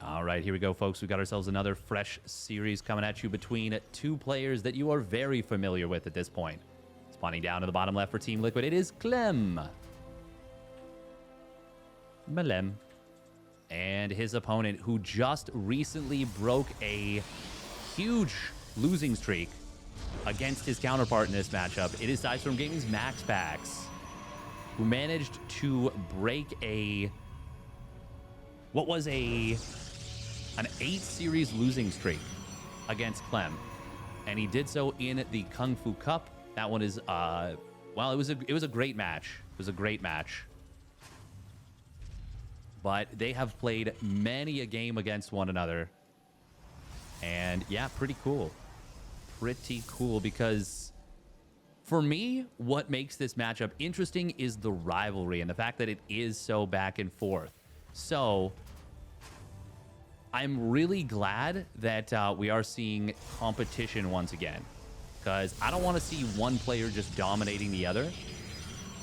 All right, here we go, folks. We got ourselves another fresh series coming at you between two players that you are very familiar with at this point. Spawning down to the bottom left for Team Liquid, it is Clem. Malem. And his opponent, who just recently broke a huge losing streak against his counterpart in this matchup. It is Sidestorm Gaming's MaxPax, who managed to break what was an 8-series losing streak against Clem, and he did so in the Kung Fu Cup. That one is well, it was a great match. It was a great match, but they have played many a game against one another, and yeah, pretty cool. Pretty cool, because for me, what makes this matchup interesting is the rivalry and the fact that it is so back and forth. So I'm really glad that we are seeing competition once again, because I don't want to see one player just dominating the other.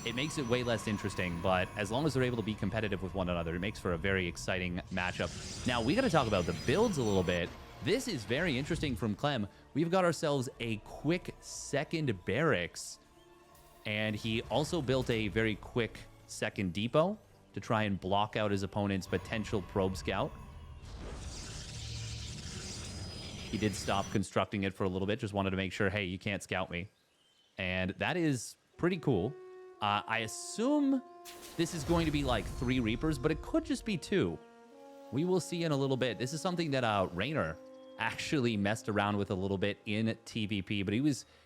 It makes it way less interesting, but as long as they're able to be competitive with one another, it makes for a very exciting matchup. Now, we got to talk about the builds a little bit. This is very interesting from Clem. We've got ourselves a quick second barracks, and he also built a very quick second depot to try and block out his opponent's potential probe scout. He did stop constructing it for a little bit, just wanted to make sure, hey, you can't scout me. And that is pretty cool. I assume this is going to be like 3 Reapers, but it could just be 2. We will see in a little bit. This is something that Rainer actually messed around with a little bit in TvP, but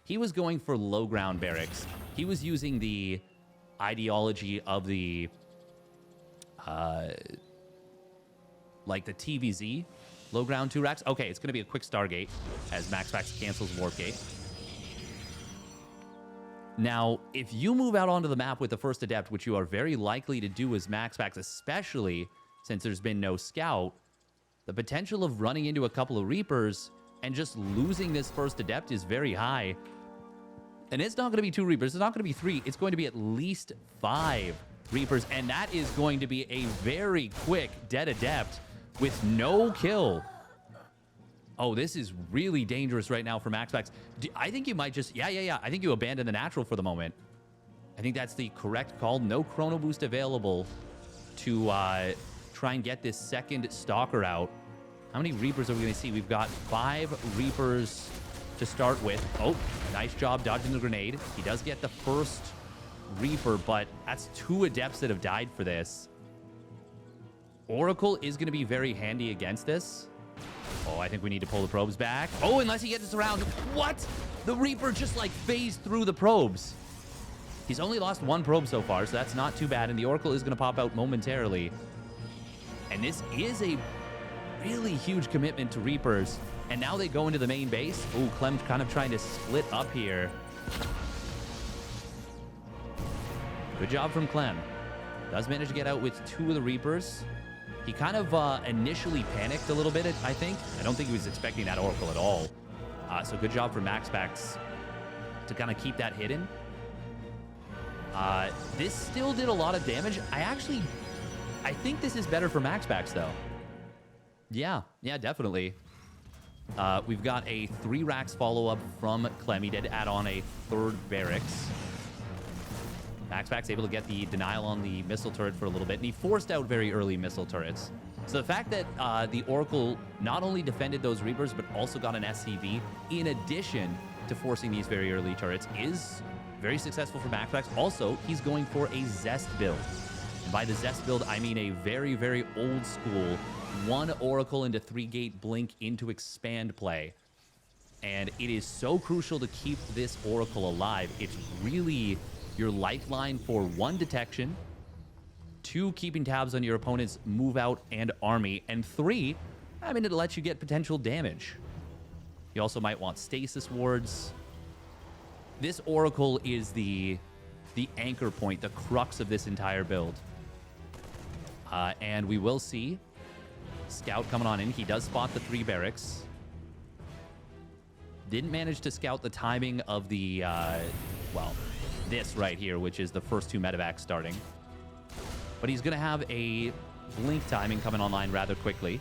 he was going for low ground barracks. He was using the ideology of the like the TVZ low ground 2 racks. Okay, it's going to be a quick Stargate as MaxPax cancels Warp Gate. Now, if you move out onto the map with the first Adept, which you are very likely to do as MaxPax, especially since there's been no scout, the potential of running into a couple of Reapers and just losing this first Adept is very high. And it's not going to be 2 Reapers. It's not going to be 3. It's going to be at least 5 Reapers. And that is going to be a very quick dead Adept with no kill. Oh, this is really dangerous right now for MaxPax. I think you might just... Yeah. I think you abandon the natural for the moment. I think that's the correct call. No chrono boost available to try and get this second Stalker out. How many Reapers are we going to see? We've got 5 Reapers to start with. Oh, nice job dodging the grenade. He does get the first Reaper, but that's 2 Adepts that have died for this. Oracle is going to be very handy against this. Oh, I think we need to pull the probes back. Oh, unless he gets us around. What? The Reaper just like phased through the probes. He's only lost 1 probe so far, so that's not too bad. And the Oracle is going to pop out momentarily. And this is a really huge commitment to Reapers. And now they go into the main base. Oh, Clem kind of trying to split up here. Good job from Clem. Does manage to get out with 2 of the Reapers. He kind of initially panicked a little bit, I think. I don't think he was expecting that Oracle at all. So good job for MaxPax to kind of keep that hidden. This still did a lot of damage. I think this is better for MaxPax, though. Yeah, definitely. We've got a 3 racks follow-up from Clem. He did add on a 3rd barracks. MaxPax able to get the denial on the missile turret for a little bit, and he forced out very early missile turrets. So the fact that the Oracle not only defended those Reapers, but also got an SCV, in addition to forcing these very early turrets, is very successful for MaxPax. Also, he's going for a Zest build. And by the Zest build, I mean a very, very old school 1 Oracle into 3 gate blink into expand play. And it is so crucial to keep this Oracle alive. It's really your lifeline for 1, detection, 2, keeping tabs on your opponent's move out and army, and 3, I mean, it lets you get potential damage. You also might want stasis wards. This Oracle is the anchor point, the crux of this entire build. And we will see Scout coming on in. He does spot the 3 barracks. Didn't manage to scout the timing of the, well, this right here, which is the first 2 medevacs starting. But he's going to have a blink timing coming online rather quickly.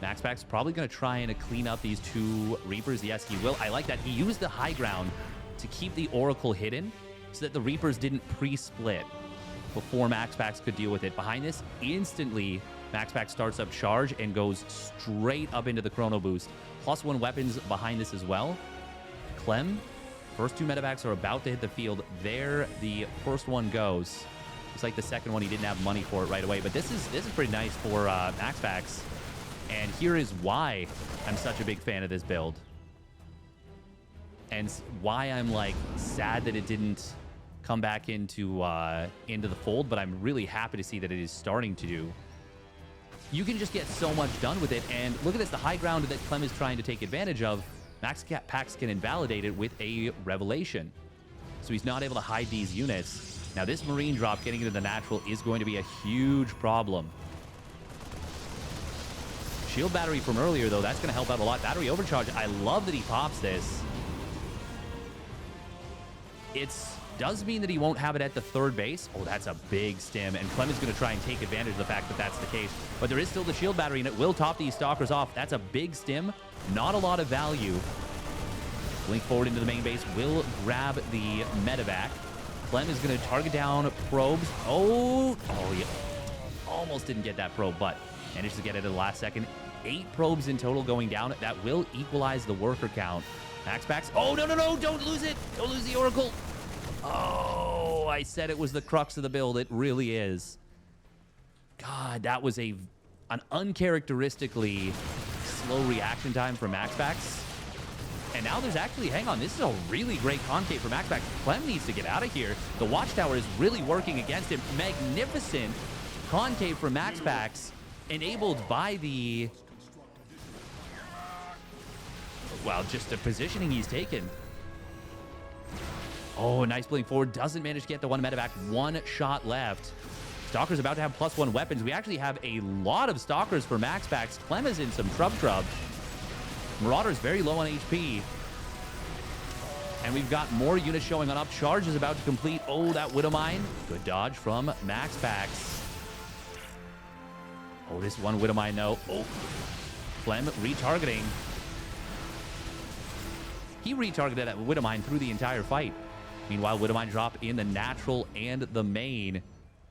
MaxPax probably going to try and clean up these two Reapers. Yes, he will. I like that. He used the high ground to keep the Oracle hidden so that the Reapers didn't pre-split before MaxPax could deal with it. Behind this, instantly, MaxPax starts up charge and goes straight up into the Chrono Boost. +1 weapons behind this as well. Clem, first two medevacs are about to hit the field. There the first one goes. It's like the second one, he didn't have money for it right away. But this is pretty nice for MaxPax. And here is why I'm such a big fan of this build. And why I'm like sad that it didn't come back into the fold, but I'm really happy to see that it is starting to do. You can just get so much done with it, and look at this, the high ground that Clem is trying to take advantage of, MaxPax can invalidate it with a Revelation. So he's not able to hide these units. Now this Marine drop getting into the natural is going to be a huge problem. Shield battery from earlier, though, that's going to help out a lot. Battery overcharge, I love that he pops this. It does mean that he won't have it at the third base. Oh, that's a big stim, and Clem is going to try and take advantage of the fact that that's the case. But there is still the shield battery, and it will top these Stalkers off. That's a big stim. Not a lot of value. Blink forward into the main base. Will grab the medevac. Clem is going to target down probes. Oh, yeah. Almost didn't get that probe, but managed to get it at the last second. 8 probes in total going down. That will equalize the worker count. MaxPax. Oh, no, don't lose it. Don't lose the Oracle. Oh, I said it was the crux of the build. It really is. God, that was an uncharacteristically slow reaction time for MaxPax. And now there's actually, hang on, this is a really great concave for MaxPax. Clem needs to get out of here. The Watchtower is really working against him. Magnificent concave for MaxPax, enabled by the, well, just the positioning he's taken. Oh, nice blink forward. Doesn't manage to get the one medevac. 1 shot left. Stalker's about to have +1 weapons. We actually have a lot of Stalkers for MaxPax. Clem is in some trub. Marauder's very low on HP. And we've got more units showing on up. Charge is about to complete. Oh, that Widowmine. Good dodge from MaxPax. Oh, this one Widowmine, though. Oh, Clem retargeting. He retargeted that Widowmine through the entire fight. Meanwhile, Widowmine drop in the natural and the main.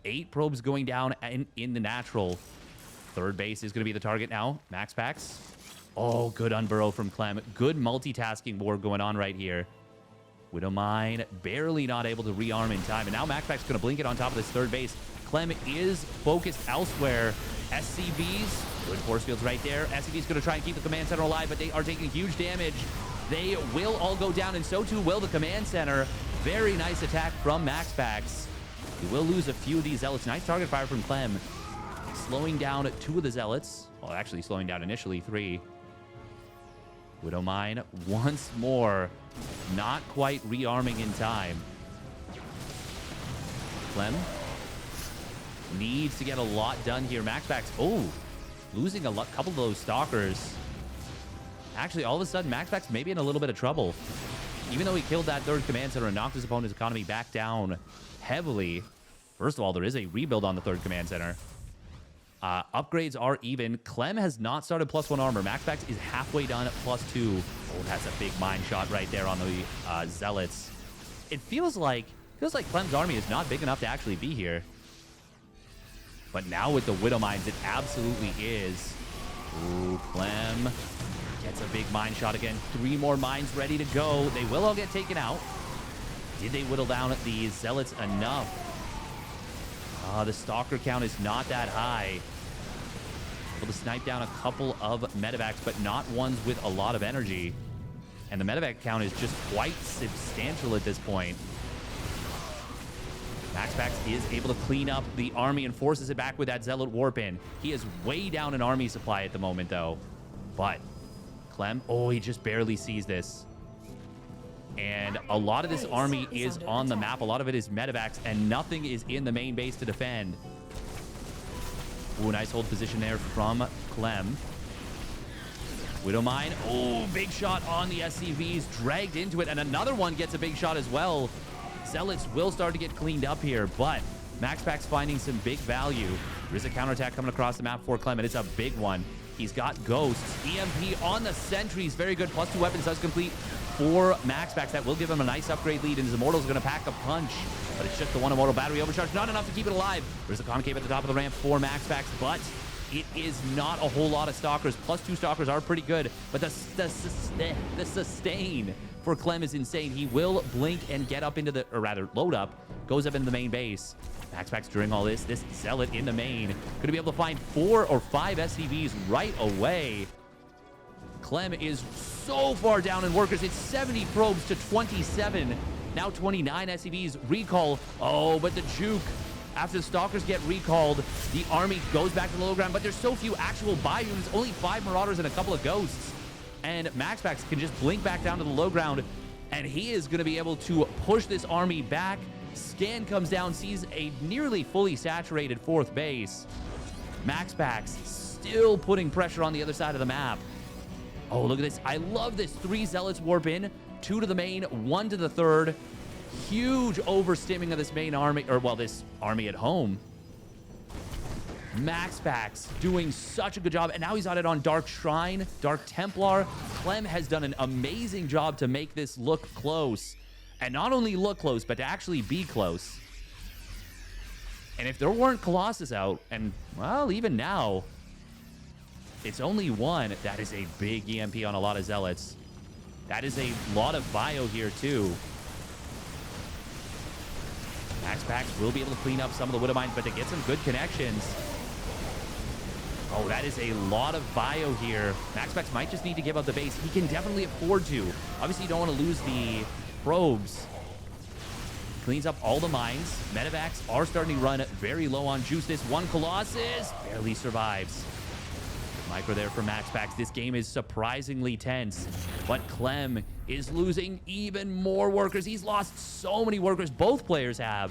8 probes going down in the natural. Third base is going to be the target now. MaxPax. Oh, good unburrow from Clem. Good multitasking war going on right here. Widowmine barely not able to rearm in time. And now MaxPax is going to blink it on top of this third base. Clem is focused elsewhere. SCVs, good force fields right there. SCVs going to try and keep the command center alive, but they are taking huge damage. They will all go down, and so too will the command center. Very nice attack from MaxPax. He will lose a few of these Zealots. Nice target fire from Clem. Slowing down 2 of the Zealots. Well, actually slowing down initially 3. Widowmine once more. Not quite rearming in time. Clem needs to get a lot done here. MaxPax, oh, losing a couple of those Stalkers. Actually, all of a sudden, MaxPax may be in a little bit of trouble. Even though he killed that third command center and knocked his opponent's economy back down heavily. First of all, there is a rebuild on the third command center. Upgrades are even. Clem has not started +1 armor. MaxPax is halfway done at +2. Oh, that's a big mine shot right there on the Zealots. It feels like Clem's army is not big enough to actually be here. But now with the Widow Mines, it absolutely is. Ooh, Clem gets a big mine shot again. 3 more mines ready to go. They will all get taken out. Did they whittle down the Zealots enough? The Stalker count is not that high. Able to snipe down a couple of medevacs, but not ones with a lot of energy. And the medevac count is just quite substantial at this point. MaxPax is able to clean up the army and forces it back with that Zealot Warp in. He is way down in army supply at the moment, though. But Clem, oh, he just barely sees this. And a lot of this army is on the map. A lot of it is medevacs, and nothing is in the main base to defend. Ooh, nice hold position there from Clem. Widowmine, oh, big shot on the SCVs, dragged into it, and another one gets a big shot as well. Zealots will start to get cleaned up here, but MaxPax finding some big value. There is a counterattack coming across the map for Clem, and it's a big one. He's got Ghosts. EMP on the sentries. Very good. +2 weapons does complete for MaxPax. That will give him a nice upgrade lead, and his Immortal's going to pack a punch. But it's just the one Immortal battery overcharge. Not enough to keep it alive. There's a concave at the top of the ramp for MaxPax, but it is not a whole lot of Stalkers. +2 Stalkers are pretty good, but the sustain for Clem is insane. He will blink and get up into the, or rather, load up, goes up into the main base. MaxPax during all this Zealot in the main. Going to be able to find 4 or 5 SCVs right away. Clem is so far down in workers. It's 70 probes to 27. Now 29 SCVs. Recall. Oh, but the juke. After the Stalkers get recalled, the army goes back to the low ground, but there's so few actual biomes. Only 5 Marauders and a couple of Ghosts. And MaxPax can just blink back down to the low ground, and he is going to be able to push this army back. Scan comes down, sees a nearly fully saturated 4th base. MaxPax still putting pressure on the other side of the map. Oh, look at this. I love this. 3 Zealots warp in, 2 to the main, 1 to the 3rd. Huge overstimming of this main army, or well, this army at home. MaxPax doing such a good job, and now he's on it on Dark Shrine, Dark Templar. Clem has done an amazing job to make this look close. And not only look close, but to actually be close. And if there weren't Colossus out, and, well, even now, it's only 1. That is a big EMP on a lot of Zealots. That is a lot of bio here, too. MaxPax will be able to clean up some of the Widow Mines, but to get some good connections. Oh, that is a lot of bio here. MaxPax might just need to give up the base. He can definitely afford to. Obviously, you don't want to lose the probes. Cleans up all the mines. Medevacs are starting to run very low on juice. This 1 Colossus barely survives. Micro there for MaxPax. This game is surprisingly tense, but Clem is losing even more workers. He's lost so many workers. Both players have.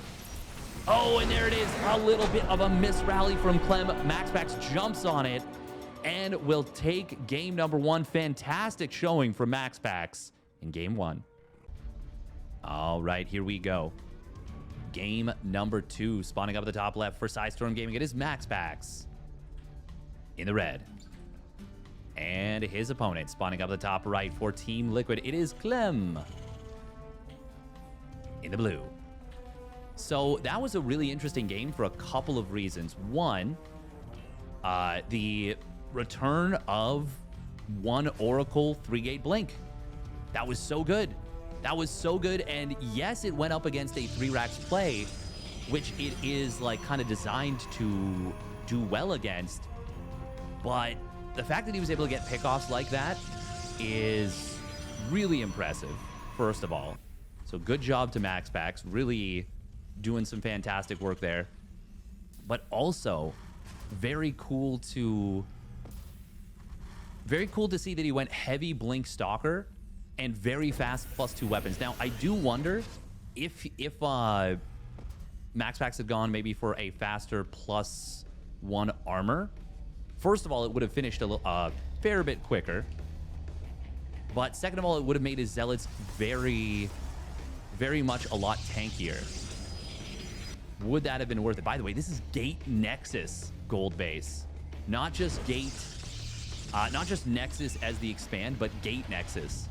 Oh, and there it is. A little bit of a miss rally from Clem. MaxPax jumps on it and will take game number 1. Fantastic showing from MaxPax in game 1. All right, here we go. Game number 2. Spawning up at the top left for Storm Gaming. It is MaxPax in the red. And his opponent spawning up at the top right for Team Liquid. It is Clem in the blue. So that was a really interesting game for a couple of reasons. One, the return of 1 Oracle 3-gate blink. That was so good. That was so good. And yes, it went up against a 3-racks play, which it is like kind of designed to do well against. But the fact that he was able to get pickoffs like that is really impressive, first of all. So good job to MaxPax, really doing some fantastic work there. But also, very cool to see that he went heavy blink Stalker and very fast +2 weapons. Now, I do wonder if MaxPax had gone maybe for a faster +1 armor. First of all, it would have finished a fair bit quicker. But second of all, it would have made his Zealots very, very much a lot tankier. Would that have been worth it? By the way, this is Gate Nexus gold base. Not just Gate, not just Nexus as the expand, but Gate Nexus.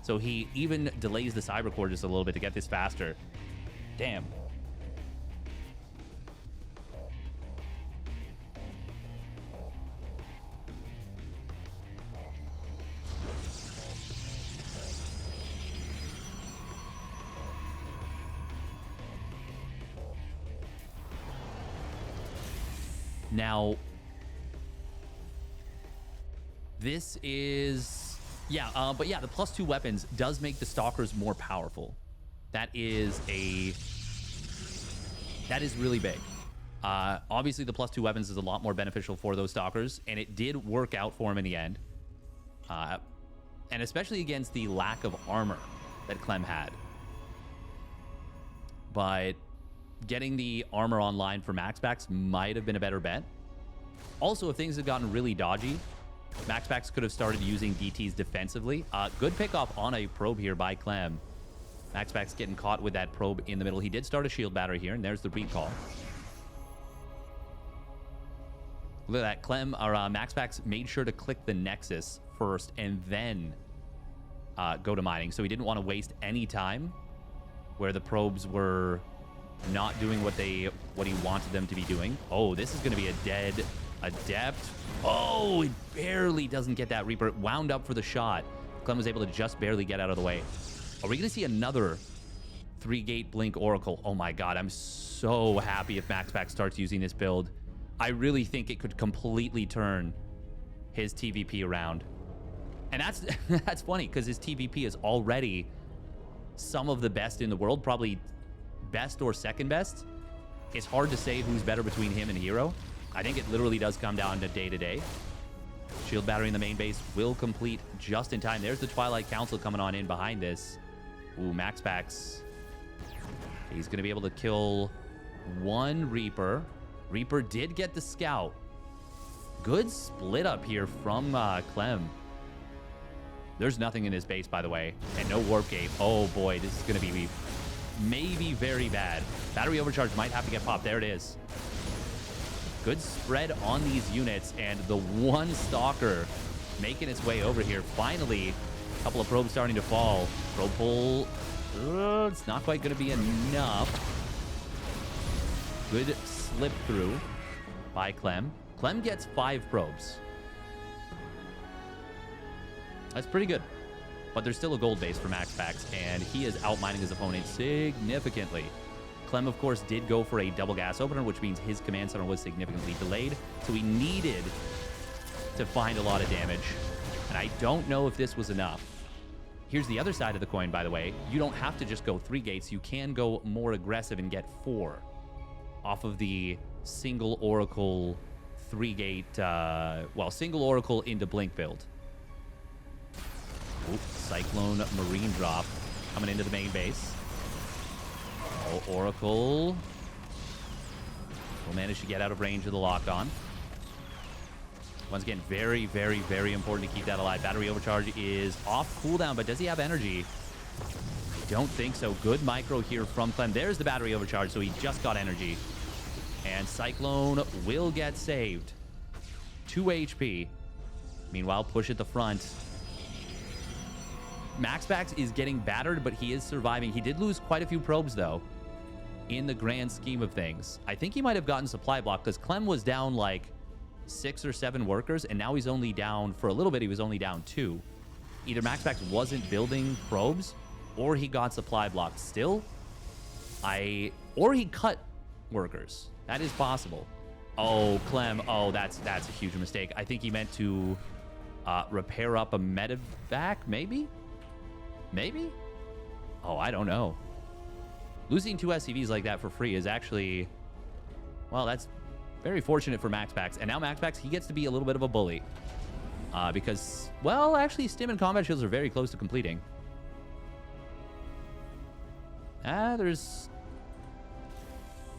So he even delays the Cyber Core just a little bit to get this faster. Damn. Now, this is, but yeah, the +2 weapons does make the Stalkers more powerful. That is really big. Obviously, the +2 weapons is a lot more beneficial for those Stalkers, and it did work out for him in the end. And especially against the lack of armor that Clem had. But getting the armor online for MaxPax might have been a better bet. Also, if things had gotten really dodgy, MaxPax could have started using DTs defensively. Good pickoff on a probe here by Clem. MaxPax getting caught with that probe in the middle. He did start a shield battery here, and there's the recall. Look at that. Clem, or MaxPax made sure to click the Nexus first and then go to mining. So he didn't want to waste any time where the probes were not doing what he wanted them to be doing. Oh, this is going to be a Adept. Oh, it barely doesn't get that Reaper. It wound up for the shot. Clem was able to just barely get out of the way. Are we going to see another 3-gate Blink Oracle? Oh my god, I'm so happy if MaxPax starts using this build. I really think it could completely turn his TvP around. And that's funny, because his TvP is already some of the best in the world, probably best or second best. It's hard to say who's better between him and Hero. I think it literally does come down to day to day. Shield battery in the main base will complete just in time. There's the Twilight Council coming on in behind this. Ooh, MaxPax. He's going to be able to kill one Reaper. Reaper did get the Scout. Good split up here from Clem. There's nothing in his base, by the way, and no Warp Gate. Oh boy, this is going to be maybe very bad. Battery overcharge might have to get popped. There it is. Good spread on these units, and the one Stalker making its way over here. Finally, a couple of probes starting to fall. Probe pull. It's not quite going to be enough. Good slip through by Clem. Clem gets 5 probes. That's pretty good. But there's still a gold base for MaxPax, and he is outmining his opponent significantly. Clem, of course, did go for a double gas opener, which means his command center was significantly delayed. So he needed to find a lot of damage. And I don't know if this was enough. Here's the other side of the coin, by the way. You don't have to just go 3 gates. You can go more aggressive and get 4 off of the single Oracle 3-gate, single Oracle into Blink build. Ooh, Cyclone Marine drop coming into the main base. Oh, Oracle will manage to get out of range of the lock-on. Once again, very, very, very important to keep that alive. Battery overcharge is off cooldown, but does he have energy? I don't think so. Good micro here from Clem. There's the battery overcharge, so he just got energy. And Cyclone will get saved. 2 HP. Meanwhile, push at the front. MaxPax is getting battered, but he is surviving. He did lose quite a few probes, though, in the grand scheme of things. I think he might have gotten supply block, because Clem was down like 6 or 7 workers, and now he's only down, for a little bit, he was only down 2. Either MaxPax wasn't building probes, or he got supply blocked still. Or he cut workers. That is possible. Oh, Clem. Oh, that's a huge mistake. I think he meant to repair up a medevac, maybe? Maybe? Oh, I don't know. Losing 2 SCVs like that for free is actually, well, that's very fortunate for MaxPax. And now MaxPax, he gets to be a little bit of a bully. Because, well, actually, Stim and Combat Shields are very close to completing. There's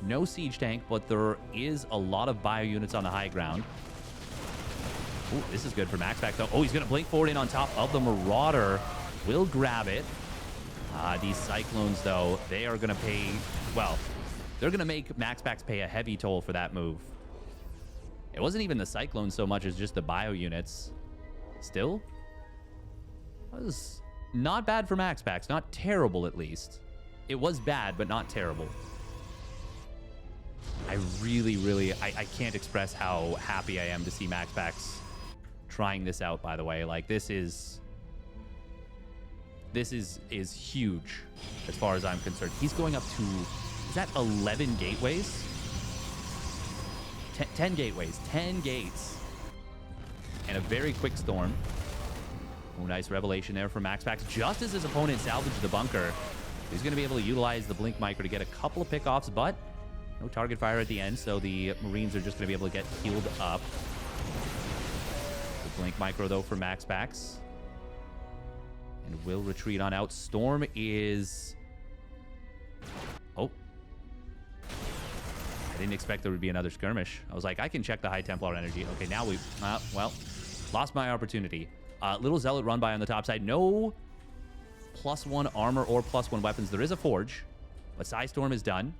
no Siege Tank, but there is a lot of bio units on the high ground. Ooh, this is good for MaxPax, though. Oh, he's going to blink forward in on top of the Marauder. Will grab it. These Cyclones, though, they are going to pay, well, they're going to make MaxPax pay a heavy toll for that move. It wasn't even the Cyclones so much as just the bio units. Still, that was not bad for MaxPax. Not terrible, at least. It was bad, but not terrible. I really, I can't express how happy I am to see MaxPax trying this out, by the way. Like, this is huge as far as I'm concerned. He's going up to, is that 11 gateways? 10 gateways, 10 gates. And a very quick storm. Oh, nice revelation there for MaxPax. Just as his opponent salvaged the bunker, he's going to be able to utilize the Blink Micro to get a couple of pickoffs, but no target fire at the end, so the Marines are just going to be able to get healed up. The Blink Micro, though, for MaxPax. And will retreat on out. Storm is... Oh. I didn't expect there would be another skirmish. I was like, I can check the High Templar energy. Okay, now we... well, lost my opportunity. Little Zealot run by on the top side. No +1 armor or +1 weapons. There is a Forge, but Psy Storm is done.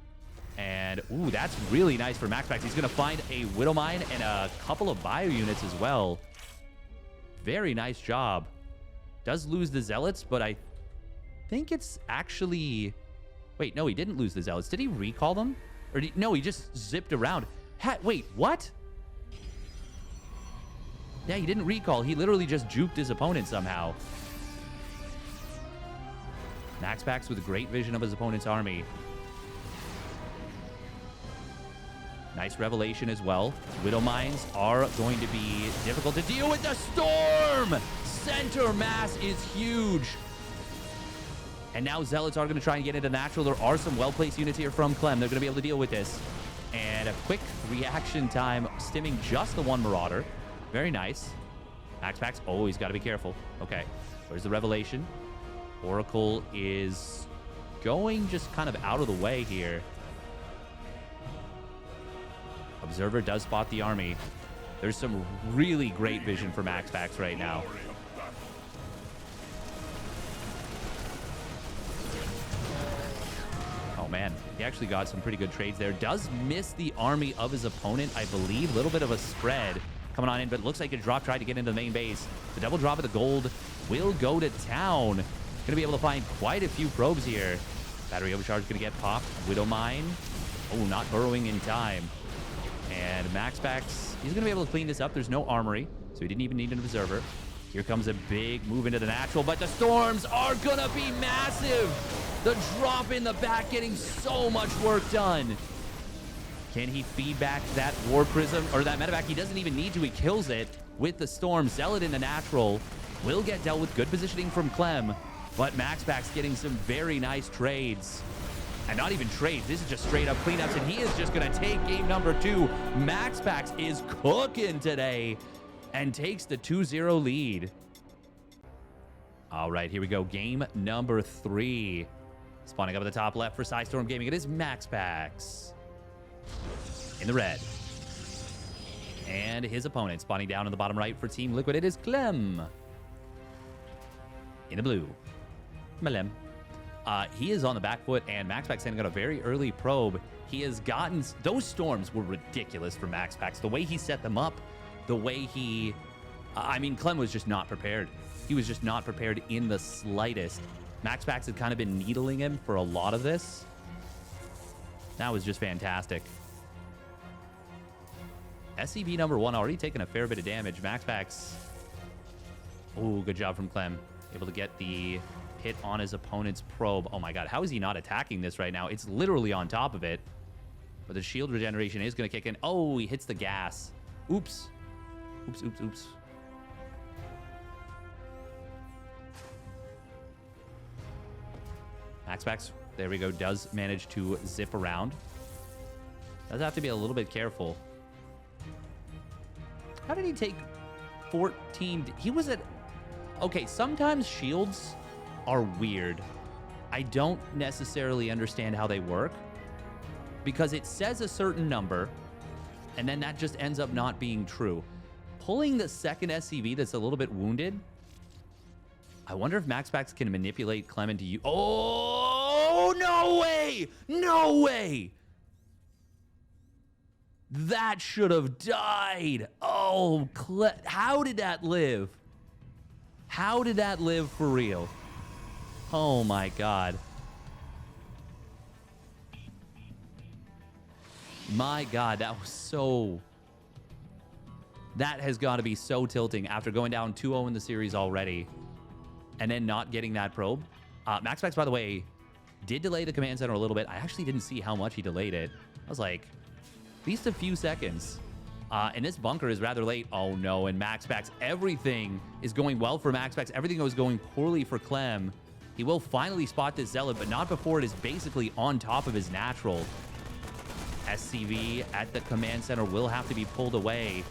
And, ooh, that's really nice for MaxPax. He's going to find a Widow Mine and a couple of bio units as well. Very nice job. Does lose the Zealots, but I think it's actually... Wait, no, he didn't lose the Zealots. Did he recall them? Or no, he just zipped around. Wait, what? Yeah, he didn't recall. He literally just juked his opponent somehow. MaxPax with great vision of his opponent's army. Nice revelation as well. Widow Mines are going to be difficult to deal with. The storm! Center mass is huge. And now Zealots are going to try and get into natural. There are some well-placed units here from Clem. They're going to be able to deal with this. And a quick reaction time, stimming just the one Marauder. Very nice. MaxPax, oh, he's got to be careful. Okay, where's the revelation? Oracle is going just kind of out of the way here. Observer does spot the army. There's some really great vision for MaxPax right now. Oh, man. He actually got some pretty good trades there. Does miss the army of his opponent, I believe. A little bit of a spread coming on in, but it looks like a drop tried to get into the main base. The double drop of the gold will go to town. Going to be able to find quite a few probes here. Battery overcharge going to get popped. Widow Mine. Oh, not burrowing in time. And MaxPax, he's going to be able to clean this up. There's no armory, so he didn't even need an observer. Here comes a big move into the natural, but the storms are going to be massive. The drop in the back getting so much work done. Can he feed back that War Prism, or that medevac? He doesn't even need to. He kills it with the storm. Zealot in the natural will get dealt with. Good positioning from Clem, but MaxPax getting some very nice trades. And not even trades. This is just straight up cleanups, and he is just going to take game number 2. MaxPax is cooking today and takes the 2-0 lead. All right, here we go. Game number 3. Spawning up at the top left for Storm Gaming. It is MaxPax in the red. And his opponent spawning down in the bottom right for Team Liquid. It is Clem in the blue. Malem. He is on the back foot, and MaxPax got a very early probe. He has gotten... Those storms were ridiculous for MaxPax. The way he set them up, the way he... I mean, Clem was just not prepared. He was just not prepared in the slightest. MaxPax had kind of been needling him for a lot of this. That was just fantastic. SCV number 1 already taking a fair bit of damage. MaxPax... Oh, good job from Clem. Able to get the... hit on his opponent's probe. Oh my god, how is he not attacking this right now? It's literally on top of it. But the shield regeneration is going to kick in. Oh, he hits the gas. Oops. Oops, oops, oops. MaxPax, there we go, does manage to zip around. Does have to be a little bit careful. How did he take 14? He was at... Okay, sometimes shields are weird. I don't necessarily understand how they work, because it says a certain number and then that just ends up not being true. Pulling the second SCV that's a little bit wounded, I wonder if MaxPax can manipulate Clem into you. Oh, no way! No way! That should have died. Oh, how did that live? How did that live for real? Oh my god. My god, that was so... That has got to be so tilting after going down 2-0 in the series already and then not getting that probe. MaxPax, by the way, did delay the command center a little bit. I actually didn't see how much he delayed it. I was like, at least a few seconds. And this bunker is rather late. Oh no, and MaxPax, everything is going well for MaxPax. Everything was going poorly for Clem. He will finally spot this Zealot, but not before it is basically on top of his natural. SCV at the command center will have to be pulled away.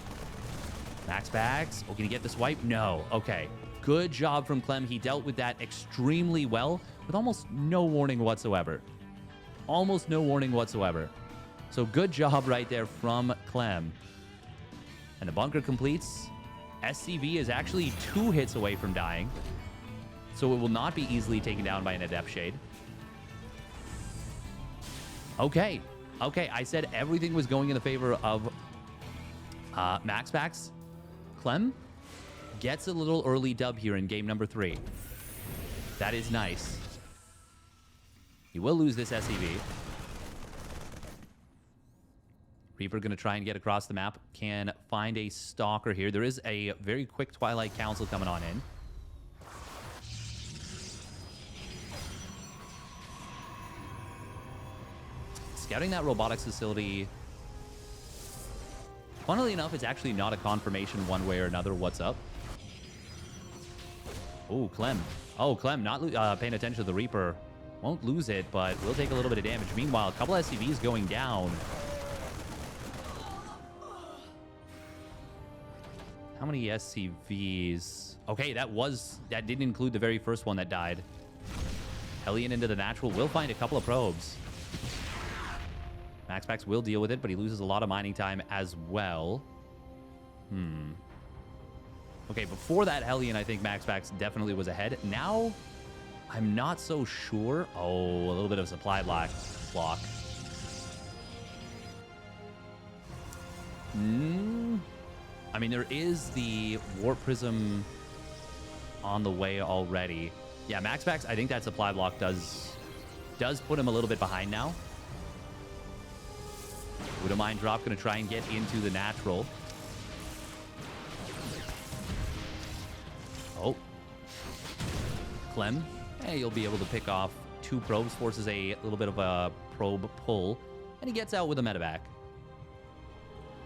MaxPax, oh, can he get the swipe? No. Okay. Good job from Clem. He dealt with that extremely well with almost no warning whatsoever. Almost no warning whatsoever. So good job right there from Clem. And the bunker completes. SCV is actually 2 hits away from dying, so it will not be easily taken down by an Adept Shade. Okay, Okay, I said everything was going in the favor of MaxPax. Clem gets a little early dub here in game number 3. That is nice. He will lose this SCV. Reaper going to try and get across the map. Can find a Stalker here. There is a very quick Twilight Council coming on in. Scouting that robotics facility. Funnily enough, it's actually not a confirmation one way or another what's up. Oh, Clem. Oh, Clem not paying attention to the Reaper. Won't lose it, but will take a little bit of damage. Meanwhile, a couple SCVs going down. How many SCVs? Okay, that didn't include the very first one that died. Hellion into the natural. Will find a couple of probes. MaxPax will deal with it, but he loses a lot of mining time as well. Okay, before that Hellion, I think MaxPax definitely was ahead. Now, I'm not so sure. Oh, a little bit of supply block. I mean, there is the Warp Prism on the way already. Yeah, MaxPax, I think that supply block does put him a little bit behind now. Wouldn't mind drop, going to try and get into the natural. Oh. Clem, you'll be able to pick off 2 probes, forces a little bit of a probe pull, and he gets out with a medevac.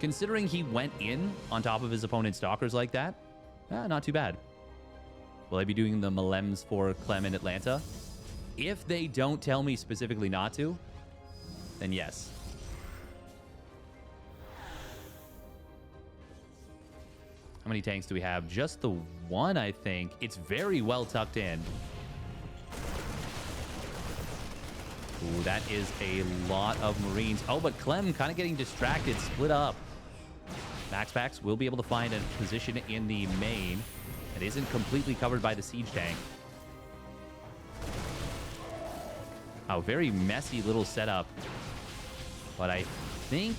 Considering he went in on top of his opponent's Stalkers like that, not too bad. Will I be doing the Malems for Clem in Atlanta? If they don't tell me specifically not to, then yes. How many tanks do we have? Just the one, I think. It's very well tucked in. Ooh, that is a lot of Marines. Oh, but Clem kind of getting distracted, split up. MaxPax will be able to find a position in the main. It isn't completely covered by the siege tank. Oh, very messy little setup. But I think...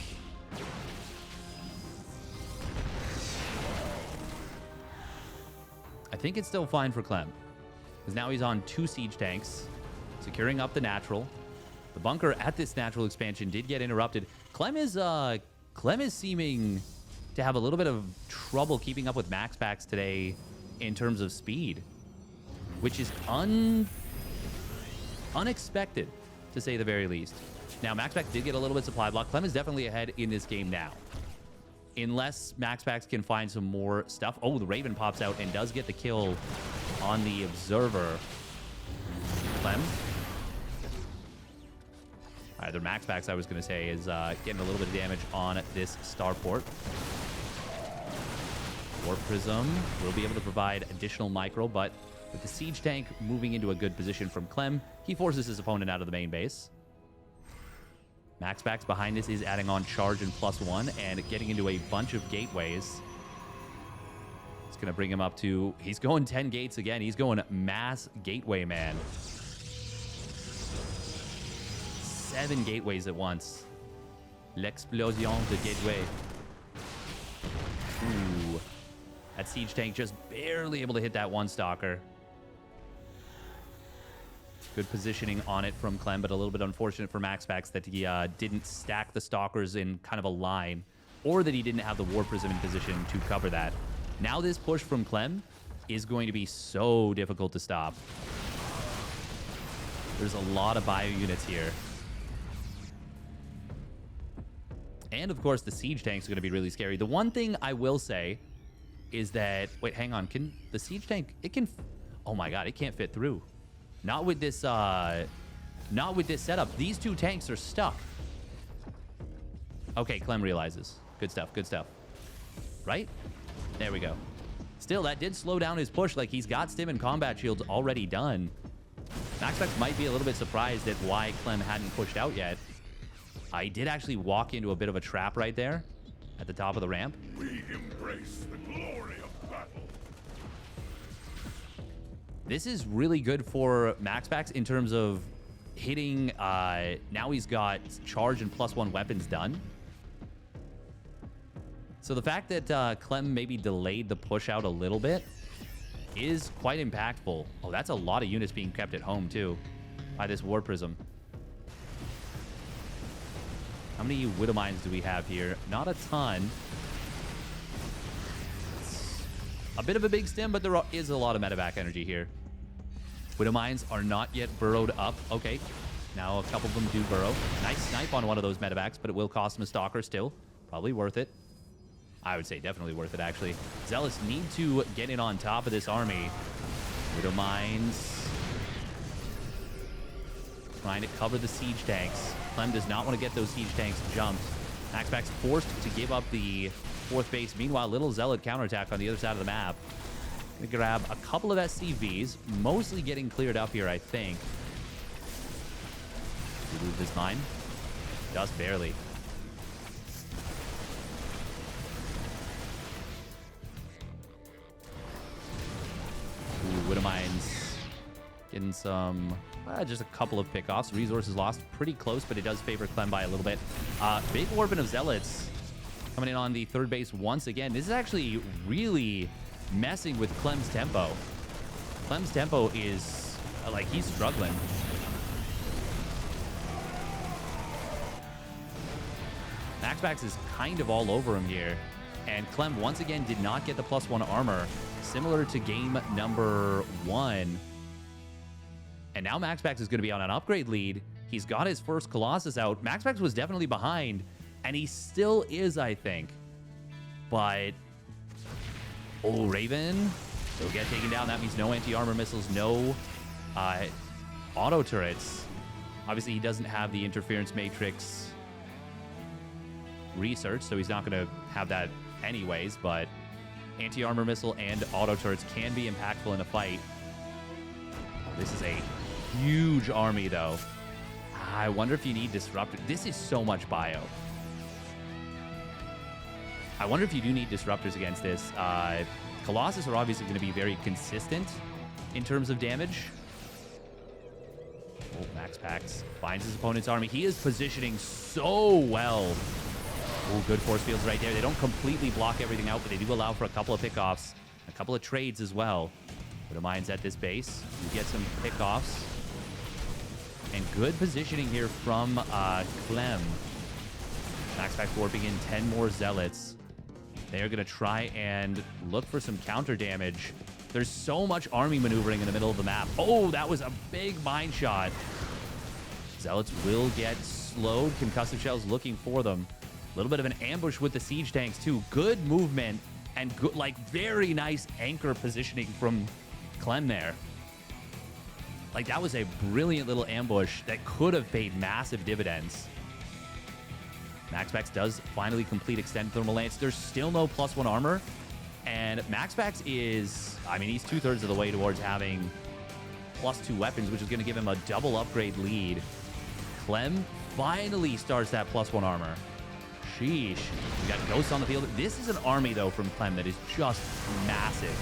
it's still fine for Clem. Because now he's on 2 siege tanks. Securing up the natural. The bunker at this natural expansion did get interrupted. Clem is seeming to have a little bit of trouble keeping up with MaxPax today in terms of speed. Which is unexpected, to say the very least. Now, MaxPax did get a little bit of supply block. Clem is definitely ahead in this game now. Unless MaxPax can find some more stuff. Oh, the Raven pops out and does get the kill on the Observer. Clem. Either MaxPax, I was going to say, is getting a little bit of damage on this starport. Warp Prism will be able to provide additional micro, but with the siege tank moving into a good position from Clem, he forces his opponent out of the main base. MaxPax behind this is adding on charge and +1 and getting into a bunch of gateways. It's going to bring him up to... He's going 10 gates again. He's going mass gateway, man. 7 gateways at once. L'explosion de gateway. Ooh. That siege tank just barely able to hit that one Stalker. Good positioning on it from Clem, but a little bit unfortunate for MaxPax that he didn't stack the Stalkers in kind of a line, or that he didn't have the War Prism in position to cover that. Now this push from Clem is going to be so difficult to stop. There's a lot of bio units here. And of course, the siege tanks are going to be really scary. The one thing I will say is that... Wait, hang on. Can the siege tank... It can... Oh my god, it can't fit through. Not with this setup. These 2 tanks are stuck. Okay, Clem realizes. Good stuff, good stuff. Right? There we go. Still, that did slow down his push. Like, he's got stim and combat shields already done. MaxPax might be a little bit surprised at why Clem hadn't pushed out yet. He did actually walk into a bit of a trap right there at the top of the ramp. We embrace the glory of battle. This is really good for MaxPax in terms of hitting, now he's got charge and +1 weapons done. So the fact that Clem maybe delayed the push out a little bit is quite impactful. Oh, that's a lot of units being kept at home, too, by this War Prism. How many Widow Mines do we have here? Not a ton. It's a bit of a big stem, but there is a lot of medevac energy here. Widow Mines are not yet burrowed up. Okay, now a couple of them do burrow. Nice snipe on one of those medevacs, but it will cost him a Stalker still. Probably worth it. I would say definitely worth it, actually. Zealots need to get in on top of this army. Widow Mines trying to cover the siege tanks. Clem does not want to get those siege tanks jumped. MaxPax forced to give up the 4th base. Meanwhile, little Zealot counterattack on the other side of the map. Gonna grab a couple of SCVs, mostly getting cleared up here, I think. Did he lose this mine? Just barely. Ooh, Widow Mines getting some, just a couple of pickoffs. Resources lost pretty close, but it does favor Clem by a little bit. Big Orbit of Zealots coming in on the 3rd base once again. This is actually really messing with Clem's tempo. Clem's tempo is, like, he's struggling. MaxPax is kind of all over him here. And Clem, once again, did not get the +1 armor, similar to game number 1. And now MaxPax is going to be on an upgrade lead. He's got his first Colossus out. MaxPax was definitely behind, and he still is, I think. But, oh, Raven, he'll get taken down. That means no anti-armor missiles, no auto turrets. Obviously, he doesn't have the interference matrix research, so he's not going to have that anyways, but anti-armor missile and auto turrets can be impactful in a fight. This is a huge army, though. I wonder if you need disruptor. This is so much bio. I wonder if you do need disruptors against this. Colossus are obviously going to be very consistent in terms of damage. Oh, MaxPax finds his opponent's army. He is positioning so well. Oh, good force fields right there. They don't completely block everything out, but they do allow for a couple of pickoffs, a couple of trades as well. Widow Mines at this base. You get some pickoffs. And good positioning here from Clem. MaxPax warping in 10 more Zealots. They are going to try and look for some counter damage. There's so much army maneuvering in the middle of the map. Oh, that was a big mine shot. Zealots will get slowed. Concussive shells looking for them. A little bit of an ambush with the siege tanks, too. Good movement and good, like, very nice anchor positioning from Clem there. Like, that was a brilliant little ambush that could have paid massive dividends. MaxPax does finally complete Extended Thermal Lance. There's still no +1 armor. And MaxPax is, I mean, he's 2/3 of the way towards having +2 weapons, which is going to give him a double upgrade lead. Clem finally starts that +1 armor. Sheesh. We got Ghosts on the field. This is an army, though, from Clem that is just massive.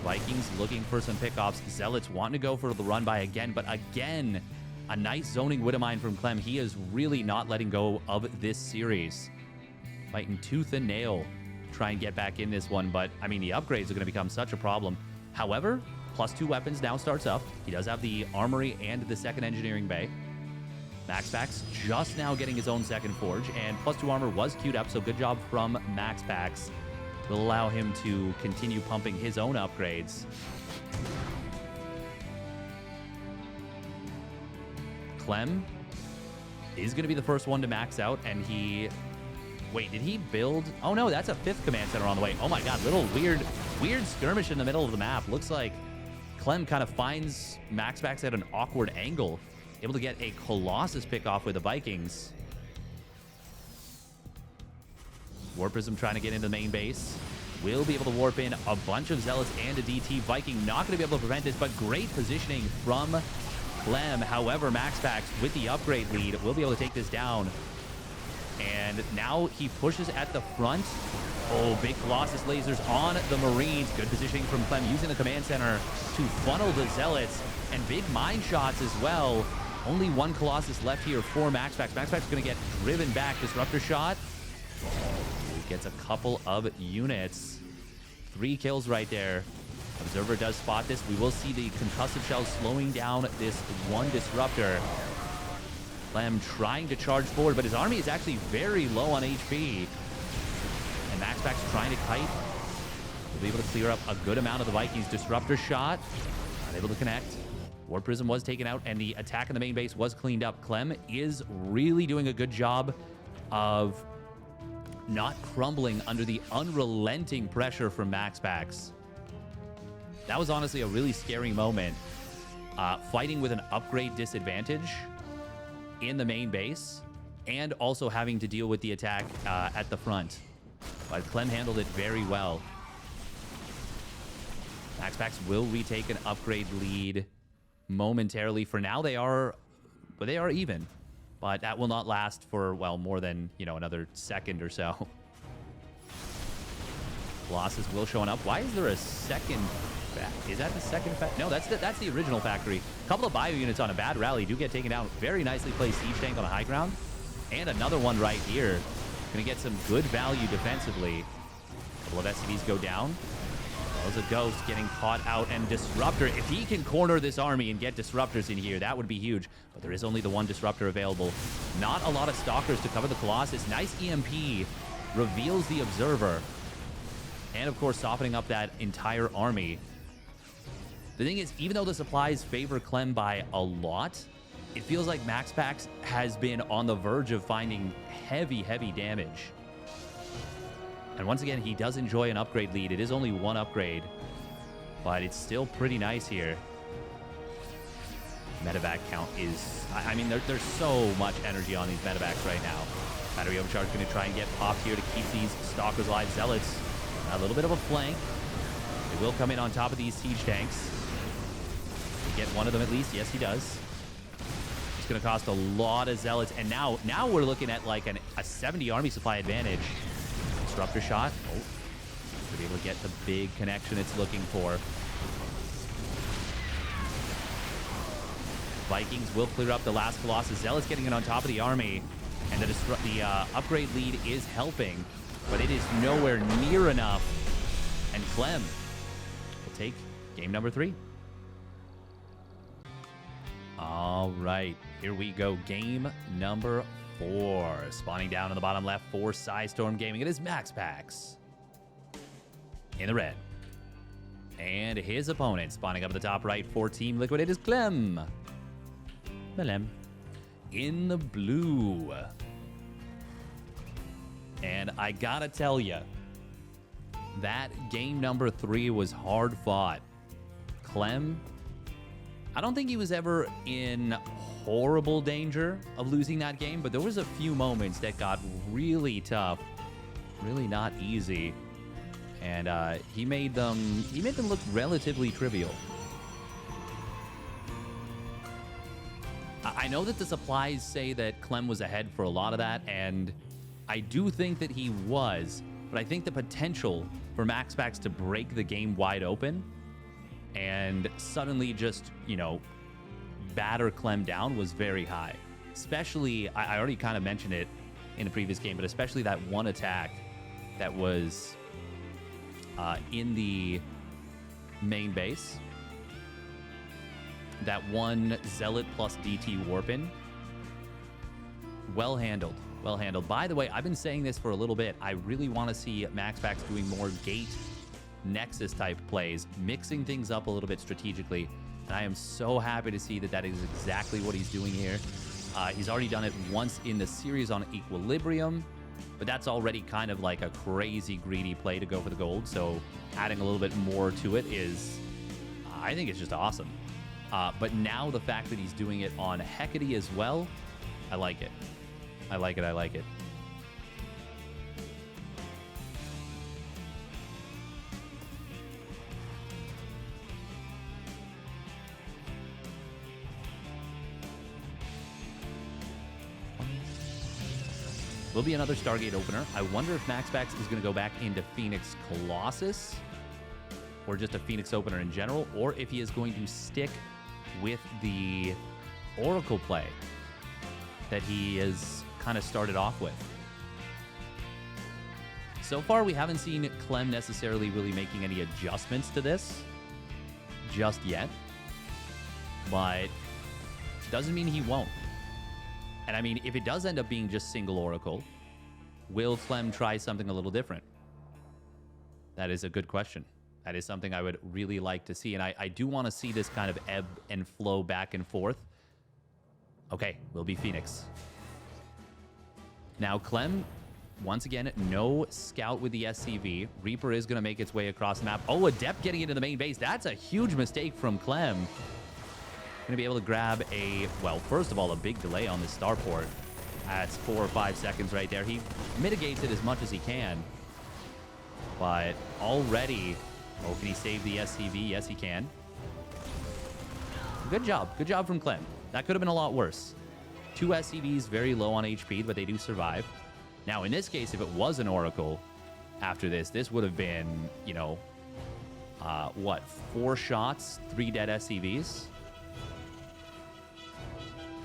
Vikings looking for some pickoffs. Zealots wanting to go for the run by again, but again, a nice zoning Widow Mine from Clem. He is really not letting go of this series. Fighting tooth and nail. Try and get back in this one, but, I mean, the upgrades are going to become such a problem. However, +2 weapons now starts up. He does have the armory and the 2nd engineering bay. MaxPax just now getting his own 2nd forge, and +2 armor was queued up, so good job from MaxPax. Will allow him to continue pumping his own upgrades. Clem is going to be the first one to max out, and he... Wait, did he build... Oh, no, that's a 5th command center on the way. Oh, my God, little weird skirmish in the middle of the map. Looks like Clem kind of finds MaxPax at an awkward angle, able to get a Colossus pick off with the Vikings. Warp Prism trying to get into the main base. Will be able to warp in a bunch of Zealots and a DT. Viking not going to be able to prevent this, but great positioning from Clem. However, MaxPax with the upgrade lead will be able to take this down. And now he pushes at the front. Oh, big Colossus lasers on the Marines. Good positioning from Clem using the command center to funnel the Zealots. And big mine shots as well. Only one Colossus left here for MaxPax. MaxPax is going to get driven back. Disruptor shot. He gets a couple of units. 3 kills right there. Observer does spot this. We will see the concussive shell slowing down this one Disruptor. Clem trying to charge forward, but his army is actually very low on HP. And MaxPax trying to kite. Will be able to clear up a good amount of the Vikings. Disruptor shot. Not able to connect. War Prism was taken out, and the attack on the main base was cleaned up. Clem is really doing a good job of not crumbling under the unrelenting pressure from MaxPax. That was honestly a really scary moment. Fighting with an upgrade disadvantage in the main base, and also having to deal with the attack at the front. But Clem handled it very well. MaxPax will retake an upgrade lead momentarily. For now, they are even, but that will not last for, well, more than, another second or so. Colossus will showing up. Why is there a second? Is that the second? No, that's the original factory. A couple of bio units on a bad rally do get taken down. Very nicely placed siege tank on a high ground, and another one right here. Going to get some good value defensively. A couple of SCVs go down. There's a Ghost getting caught out, and Disruptor. If he can corner this army and get Disruptors in here, that would be huge. But there is only the one Disruptor available. Not a lot of Stalkers to cover the Colossus. Nice EMP. Reveals the Observer. And, of course, softening up that entire army. The thing is, even though the supplies favor Clem by a lot, it feels like MaxPax has been on the verge of finding heavy, heavy damage. And once again, he does enjoy an upgrade lead. It is only one upgrade, but it's still pretty nice here. Medevac count is... I mean, there's so much energy on these medevacs right now. Battery overcharge going to try and get popped here to keep these Stalkers alive. Zealots, a little bit of a flank. They will come in on top of these siege tanks. Get one of them at least. Yes, he does. It's going to cost a lot of Zealots. And now we're looking at like a 70 army supply advantage. Disruptor shot. Oh, to be able to get the big connection it's looking for. Vikings will clear up the last Colossus. Zealots getting it on top of the army. And the upgrade lead is helping, but it is nowhere near enough. And Clem will take game number 3. All right, here we go. Game number 4. Spawning down on the bottom left for Psystorm Gaming. It is MaxPax in the red. And his opponent spawning up at the top right for Team Liquid. It is Clem. Clem in the blue. And I gotta tell you, that game number 3 was hard fought. Clem, I don't think he was ever in horrible danger of losing that game, but there was a few moments that got really tough, really not easy, and he made them look relatively trivial. I know that the supplies say that Clem was ahead for a lot of that, and I do think that he was, but I think the potential for MaxPax to break the game wide open and suddenly just, batter Clem down was very high. Especially, I already kind of mentioned it in the previous game, but especially that one attack that was in the main base. That one Zealot plus DT Warpin. Well handled. Well handled. By the way, I've been saying this for a little bit. I really want to see MaxPax doing more gate Nexus type plays, mixing things up a little bit strategically. And I am so happy to see that that is exactly what he's doing here. He's already done it once in the series on Equilibrium, but that's already kind of like a crazy greedy play to go for the gold. So adding a little bit more to it is, I think it's just awesome. But now the fact that he's doing it on Hecate as well, I like it. I like it. I like it. Will be another Stargate opener. I wonder if MaxPax is going to go back into Phoenix Colossus or just a Phoenix opener in general, or if he is going to stick with the Oracle play that he has kind of started off with. So far, we haven't seen Clem necessarily really making any adjustments to this just yet, but doesn't mean he won't. And I mean, if it does end up being just single Oracle, will Clem try something a little different? That is a good question. That is something I would really like to see. And I do want to see this kind of ebb and flow back and forth. Okay, will be Phoenix. Now, Clem, once again, no scout with the SCV. Reaper is going to make its way across the map. Oh, Adept getting into the main base. That's a huge mistake from Clem. Going to be able to grab a, well, first of all, a big delay on this starport. That's 4 or 5 seconds right there. He mitigates it as much as he can. But already, oh, can he save the SCV? Yes, he can. Good job. Good job from Clem. That could have been a lot worse. 2 SCVs very low on HP, but they do survive. Now, in this case, if it was an Oracle after this would have been, you know, what, 4 shots, 3 dead SCVs?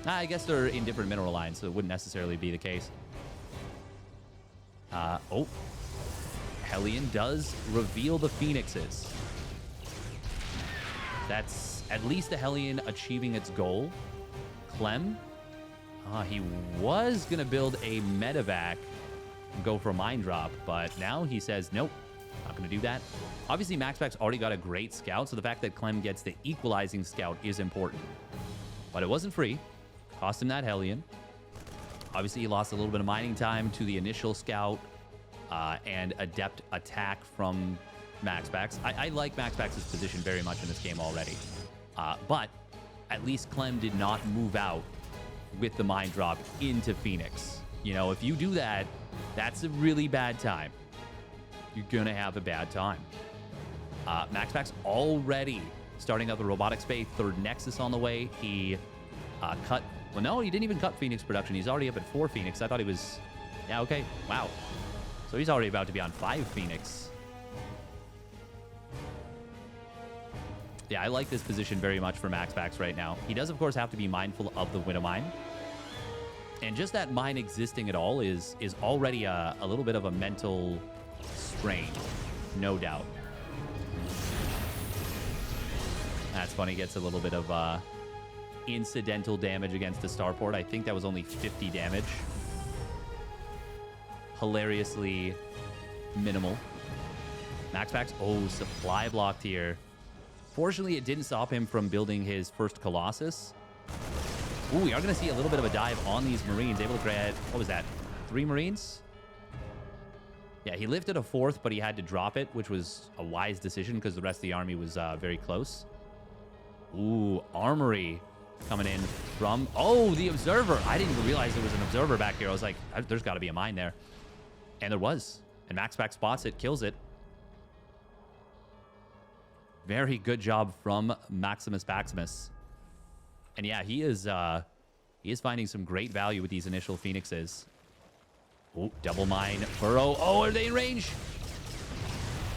I guess they're in different mineral lines, so it wouldn't necessarily be the case. Oh. Hellion does reveal the Phoenixes. That's at least the Hellion achieving its goal. Clem, he was going to build a medevac and go for a mine drop, but now he says, nope, not going to do that. Obviously, MaxPax already got a great scout, so the fact that Clem gets the equalizing scout is important. But it wasn't free. Cost him that Hellion. Obviously, he lost a little bit of mining time to the initial scout and adept attack from MaxPax. I like MaxPax's position very much in this game already. But at least Clem did not move out with the mine drop into Phoenix. You know, if you do that, that's a really bad time. You're going to have a bad time. MaxPax already starting up the robotics bay, 3rd Nexus on the way. He cut... Well, no, he didn't even cut Phoenix production. He's already up at 4 Phoenix. I thought he was... Yeah, okay. Wow. So he's already about to be on 5 Phoenix. Yeah, I like this position very much for MaxPax right now. He does, of course, have to be mindful of the Widow Mine. And just that mine existing at all is already a little bit of a mental strain, no doubt. That's funny. Gets a little bit of incidental damage against the starport. I think that was only 50 damage. Hilariously minimal. MaxPax, oh, supply blocked here. Fortunately, it didn't stop him from building his first Colossus. Ooh, we are going to see a little bit of a dive on these Marines. Able to grab, what was that, 3 Marines? Yeah, he lifted a 4th, but he had to drop it, which was a wise decision because the rest of the army was very close. Ooh, Armory coming in from... Oh, the Observer. I didn't even realize there was an Observer back here. I was like, there's got to be a mine there. And there was. And MaxPax spots it, kills it. Very good job from Maximus Paximus. And yeah, he is finding some great value with these initial Phoenixes. Oh, double mine. Burrow. Oh, are they in range?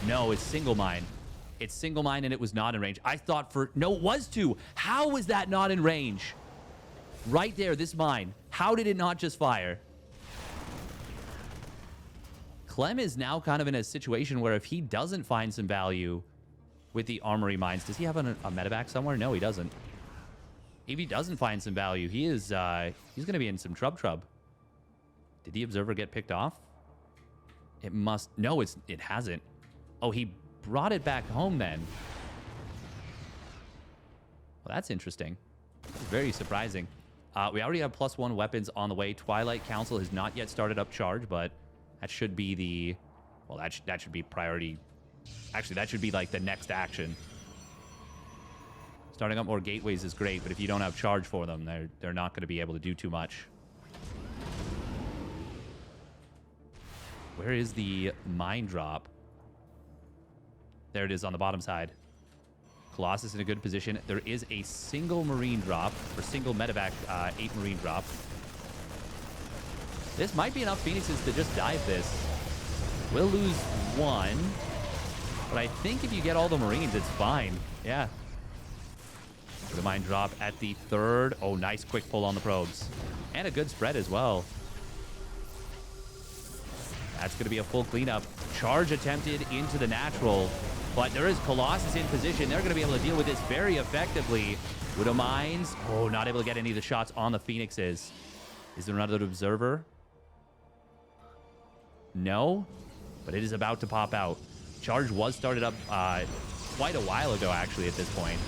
No, it's single mine. It's single mine, and it was not in range. I thought for... No, it was 2. How was that not in range? Right there, this mine. How did it not just fire? Clem is now kind of in a situation where if he doesn't find some value with the armory mines... Does he have a medevac somewhere? No, he doesn't. If he doesn't find some value, he is he's going to be in some trub. Did the Observer get picked off? It must... No, it hasn't. Oh, he brought it back home then. Well, that's interesting. That's very surprising. We already have +1 weapons on the way. Twilight Council has not yet started up charge, but that should be the... Well, that should be priority. Actually, that should be like the next action. Starting up more gateways is great, but if you don't have charge for them, they're not going to be able to do too much. Where is the mine drop? There it is on the bottom side. Colossus in a good position. There is a single Marine drop, or single medevac 8 Marine drop. This might be enough Phoenixes to just dive this. We'll lose one. But I think if you get all the Marines, it's fine. Yeah. The mine drop at the third. Oh, nice quick pull on the probes. And a good spread as well. That's going to be a full cleanup. Charge attempted into the natural. But there is Colossus in position. They're going to be able to deal with this very effectively. Widow Mines. Oh, not able to get any of the shots on the Phoenixes. Is there another observer? No. But it is about to pop out. Charge was started up quite a while ago, actually, at this point.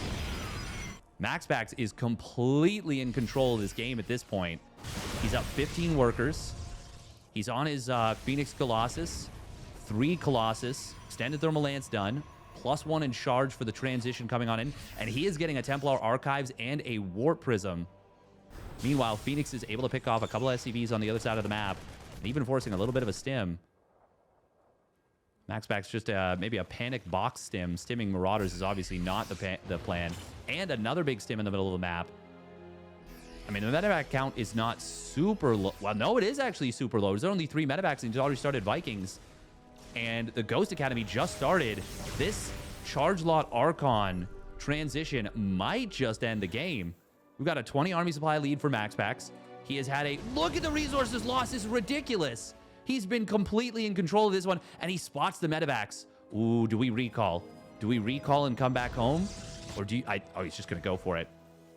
MaxPax is completely in control of this game at this point. He's up 15 workers. He's on his Phoenix Colossus. 3 Colossus. Extended Thermal Lance done. +1 in charge for the transition coming on in. And he is getting a Templar Archives and a Warp Prism. Meanwhile, Phoenix is able to pick off a couple of SCVs on the other side of the map. And even forcing a little bit of a stim. MaxPax just maybe a panic box stim. Stimming Marauders is obviously not the plan. And another big stim in the middle of the map. I mean, the medevac count is not super low. Well, no, it is actually super low. There's only 3 medevacs and he's already started Vikings. And the Ghost Academy just started. This Charge Lot Archon transition might just end the game. We've got a 20 army supply lead for MaxPax. He has had a... Look at the resources lost. This is ridiculous. He's been completely in control of this one, and he spots the medevacs. Ooh, do we recall? Do we recall and come back home? Or do you... oh, he's just going to go for it.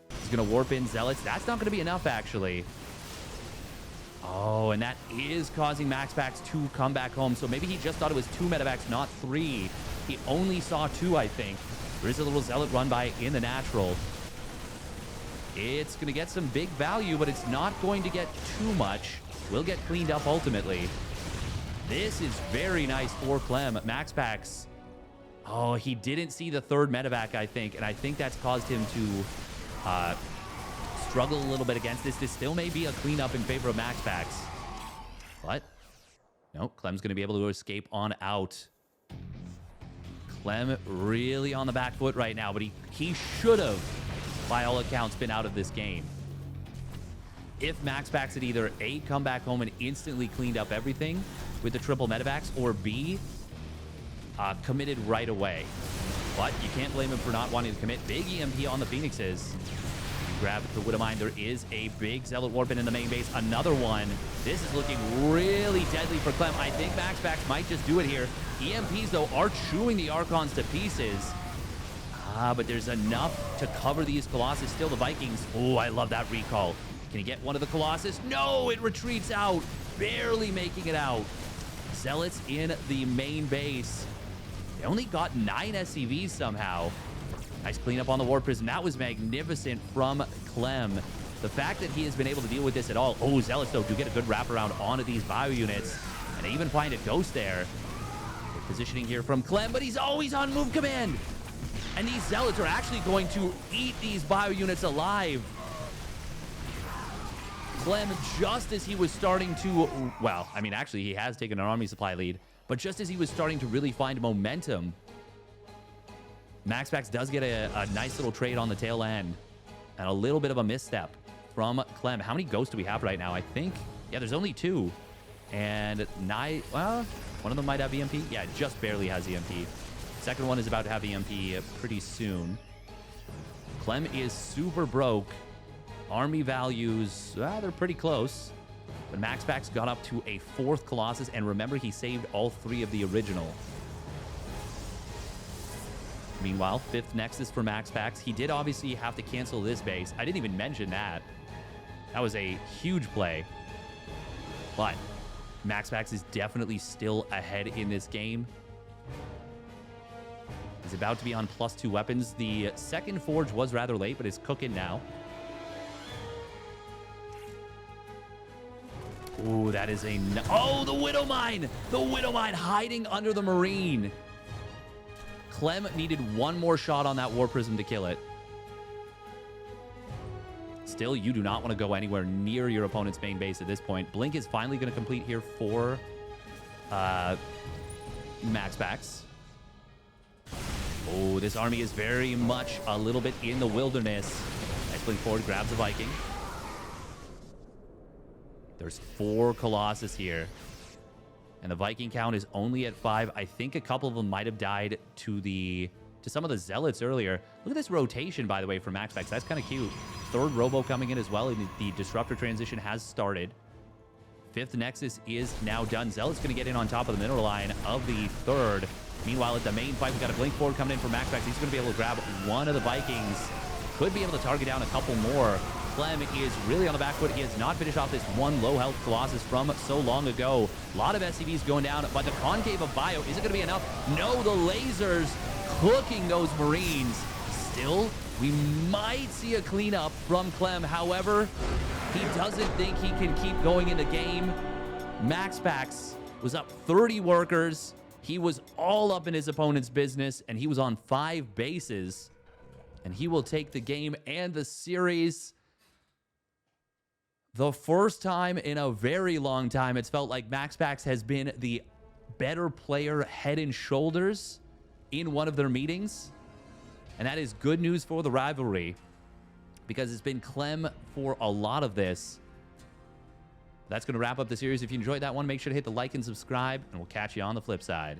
He's going to warp in Zealots. That's not going to be enough, actually. Oh, and that is causing MaxPax to come back home. So maybe he just thought it was 2 medevacs, not 3. He only saw 2, I think. There is a little Zealot run by in the natural. It's going to get some big value, but it's not going to get too much. Will get cleaned up ultimately. This is very nice for Clem. MaxPax. Oh, he didn't see the 3rd medevac, I think. And I think that's caused him to struggle a little bit against this. This still may be a cleanup in favor of MaxPax. But, no, Clem's going to be able to escape on out. Clem really on the back foot right now, but he should have, by all accounts, been out of this game. If MaxPax had either A, come back home and instantly cleaned up everything with the triple medevacs, or B, committed right away. But you can't blame him for not wanting to commit. Big EMP on the Phoenixes. Grab the Widow Mine. There is a big Zealot Warping in the main base. Another one. This is looking really deadly for Clem. I think MaxPax might just do it here. EMPs, though, are chewing the Archons to pieces. But there's enough to cover these Colossus. Still the Vikings. Oh, I love that recall. Can he get one of the Colossus? No, it retreats out. Barely making it out. Zealots in the main base. They only got 9 SCVs somehow. Nice cleanup on the Warp Prism. That was magnificent from Clem. The fact that he has been able to deal with this at all. Oh, Zealots, though, do get a good wraparound onto these bio units. And they even find a Ghost there. Good positioning here from Clem, but he's always on move command. And these Zealots are actually going to eat these bio units alive. Clem, just as he was starting to, well, I mean, actually, he has taken an army supply lead, but just as he was starting to really find momentum, MaxPax does get a nice little trade on the tail end, and a little bit of a misstep from Clem. How many Ghosts do we have right now? I think, yeah, there's only 2, and well, one of them might have EMP. Yeah, just barely has EMP. Second one is about to have EMP pretty soon. Clem is super broke. Army values, they're pretty close. But MaxPax got up to a 4th Colossus, and remember, he saved all 3 of the original. Meanwhile, 5th Nexus for MaxPax. He did obviously have to cancel this base. I didn't even mention that. That was a huge play. But MaxPax is definitely still ahead in this game. He's about to be on +2 weapons. The second Forge was rather late, but it's cooking now. Ooh, that is a... Oh, the Widow Mine! The Widow Mine hiding under the Marine. Clem needed one more shot on that War Prism to kill it. Still, you do not want to go anywhere near your opponent's main base at this point. Blink is finally going to complete here for MaxPax. Oh, this army is very much a little bit in the wilderness. Nice Blink forward, grabs a Viking. There's 4 Colossus here. And the Viking count is only at 5. I think a couple of them might have died to some of the Zealots earlier. Look at this rotation, by the way, for MaxPax. That's kind of cute. 3rd Robo coming in as well, and the Disruptor transition has started. 5th Nexus is now done. Zealot's going to get in on top of the middle line of the 3rd. Meanwhile, at the main fight, we've got a Blink Forward coming in for MaxPax. He's going to be able to grab one of the Vikings. Could be able to target down a couple more. Clem is really on the back foot. He has not finished off this one low-health Colossus from so long ago. A lot of SCVs going down, but the Concave of Bio, is it going to be enough? No, the lasers cooking those Marines. Still, we might see a cleanup from Clem. However, he doesn't think he can keep going in the game. MaxPax was up 30 workers. He was all up in his opponent's business, and he was on 5 bases. And he will take the game and the series. The first time in a very long time, it's felt like MaxPax has been the better player head and shoulders in one of their meetings. And that is good news for the rivalry, because it's been Clem for a lot of this. That's going to wrap up the series. If you enjoyed that one, make sure to hit the like and subscribe, and we'll catch you on the flip side.